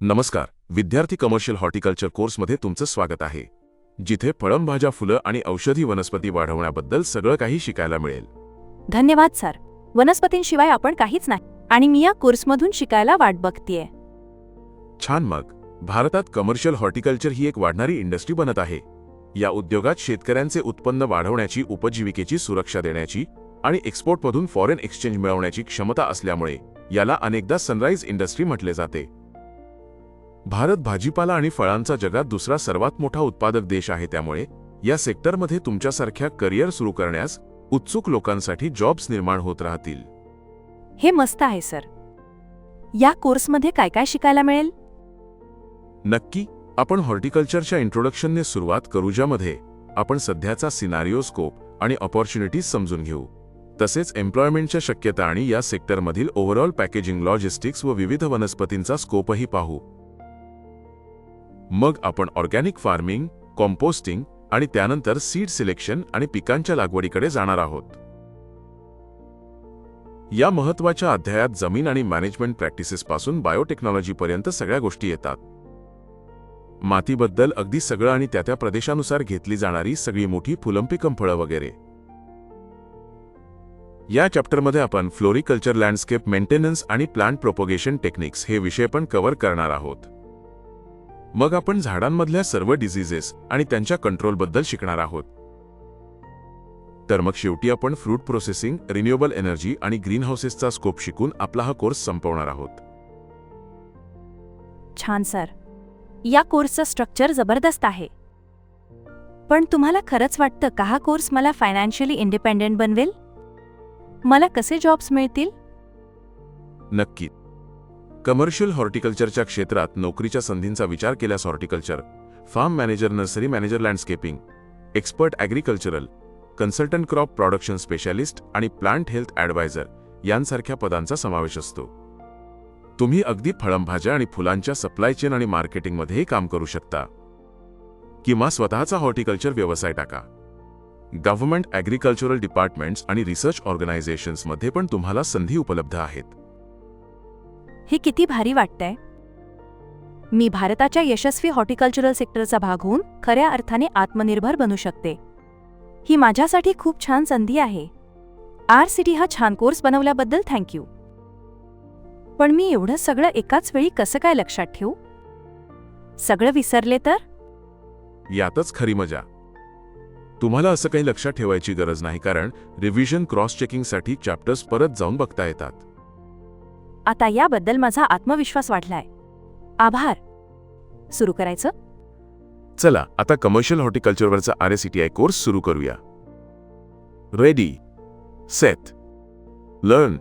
नमस्कार. विद्यार्थी commercial horticulture कोर्समध्ये तुमचं स्वागत आहे, जिथे फळंभाज्या, फुलं आणि औषधी वनस्पती वाढवण्याबद्दल सगळं काही शिकायला मिळेल. धन्यवाद सर. वनस्पतींशिवाय आपण काहीच नाही आणि मी या कोर्समधून शिकायला वाट बघतेय. छान. मग भारतात कमर्शियल हॉर्टिकल्चर ही एक वाढणारी इंडस्ट्री बनत आहे. या उद्योगात शेतकऱ्यांचे उत्पन्न वाढवण्याची, उपजीविकेची सुरक्षा देण्याची आणि एक्सपोर्टमधून फॉरेन एक्सचेंज मिळवण्याची क्षमता असल्यामुळे याला अनेकदा सनराइज इंडस्ट्री म्हटले जाते. भारत भाजीपाला आणि फळांचा जगात दुसरा सर्वात मोठा उत्पादक देश आहे. त्यामुळे या सेक्टरमध्ये तुमच्यासारख्या करिअर सुरू करण्यास उत्सुक लोकांसाठी जॉब्स निर्माण होत राहतील. हे मस्त आहे सर. या कोर्समध्ये काय काय शिकायला मिळेल? नक्की. आपण हॉर्टिकल्चरच्या इंट्रोडक्शनने सुरुवात करू, ज्यामध्ये आपण सध्याचा सिनारिओ, स्कोप आणि ऑपॉर्च्युनिटीज समजून घेऊ. तसेच एम्प्लॉयमेंटच्या शक्यता आणि या सेक्टरमधील ओव्हरऑल पॅकेजिंग, लॉजिस्टिक्स व विविध वनस्पतींचा स्कोपही पाहू. मग आपण ऑर्गॅनिक फार्मिंग, कॉम्पोस्टिंग आणि त्यानंतर सीड सिलेक्शन आणि पिकांच्या लागवडीकडे जाणार आहोत. या महत्त्वाच्या अध्यायात जमीन आणि मॅनेजमेंट प्रॅक्टिसेसपासून बायोटेक्नॉलॉजीपर्यंत सगळ्या गोष्टी येतात. मातीबद्दल अगदी सगळं आणि त्या प्रदेशानुसार घेतली जाणारी सगळी मोठी फुलंपिकं, फळं वगैरे. या चॅप्टरमध्ये आपण फ्लोरिकल्चर, लँडस्केप मेंटेनन्स आणि प्लांट प्रोपोगेशन टेक्निक्स हे विषय पण कव्हर करणार आहोत. मग आपण झाडांमधल्या सर्व डिसीजेस आणि त्यांच्या कंट्रोलबद्दल शिकणार आहोत. तर मग शेवटी आपण फ्रूट प्रोसेसिंग, रिन्युएबल एनर्जी आणि ग्रीनहाऊसेसचा स्कोप शिकून आपला हा कोर्स संपवणार आहोत. छान सर. या कोर्सचं स्ट्रक्चर जबरदस्त आहे. पण तुम्हाला खरंच वाटतं का हा कोर्स मला फायनान्शियली इंडिपेंडेंट बनवेल? मला कसे जॉब्स मिळतील? नक्की. कमर्शियल हॉर्टिकल्चरच्या क्षेत्रात नोकरीच्या संधींचा विचार केल्यास horticulture, farm manager, nursery manager, landscaping expert, agricultural consultant, crop production specialist आणि प्लांट हेल्थ ॲडवायझर यांसारख्या पदांचा समावेश असतो. तुम्ही अगदी फळंभाज्या आणि फुलांच्या सप्लाय चेन आणि मार्केटिंगमध्येही काम करू शकता, किंवा स्वतःचा हॉर्टिकल्चर व्यवसाय टाका. गव्हर्नमेंट, ॲग्रिकल्चरल डिपार्टमेंट्स आणि रिसर्च ऑर्गनायझेशन्समध्ये पण तुम्हाला संधी उपलब्ध आहेत. हे किती भारी वाटतंय. मी भारताच्या यशस्वी हॉर्टिकल्चरल सेक्टरचा भाग होऊन खऱ्या अर्थाने आत्मनिर्भर बनू शकते. ही माझ्यासाठी खूप छान संधी आहे. RCT हा छान कोर्स बनवल्याबद्दल थँक्यू. पण मी एवढं सगळं एकाच वेळी कसं काय लक्षात ठेवू? सगळं विसरले तर? यातच खरी मजा. तुम्हाला असं काही लक्षात ठेवायची गरज नाही, कारण रिव्हिजन, क्रॉस चेकिंगसाठी चॅप्टर्स परत जाऊन बघता येतात. आता याबद्दल माझा आत्मविश्वास वाढलाय. आभार. सुरू करायचं? चला आता कमर्शियल हॉर्टिकल्चरवरचा RCTI कोर्स सुरू करूया. Ready, set, learn.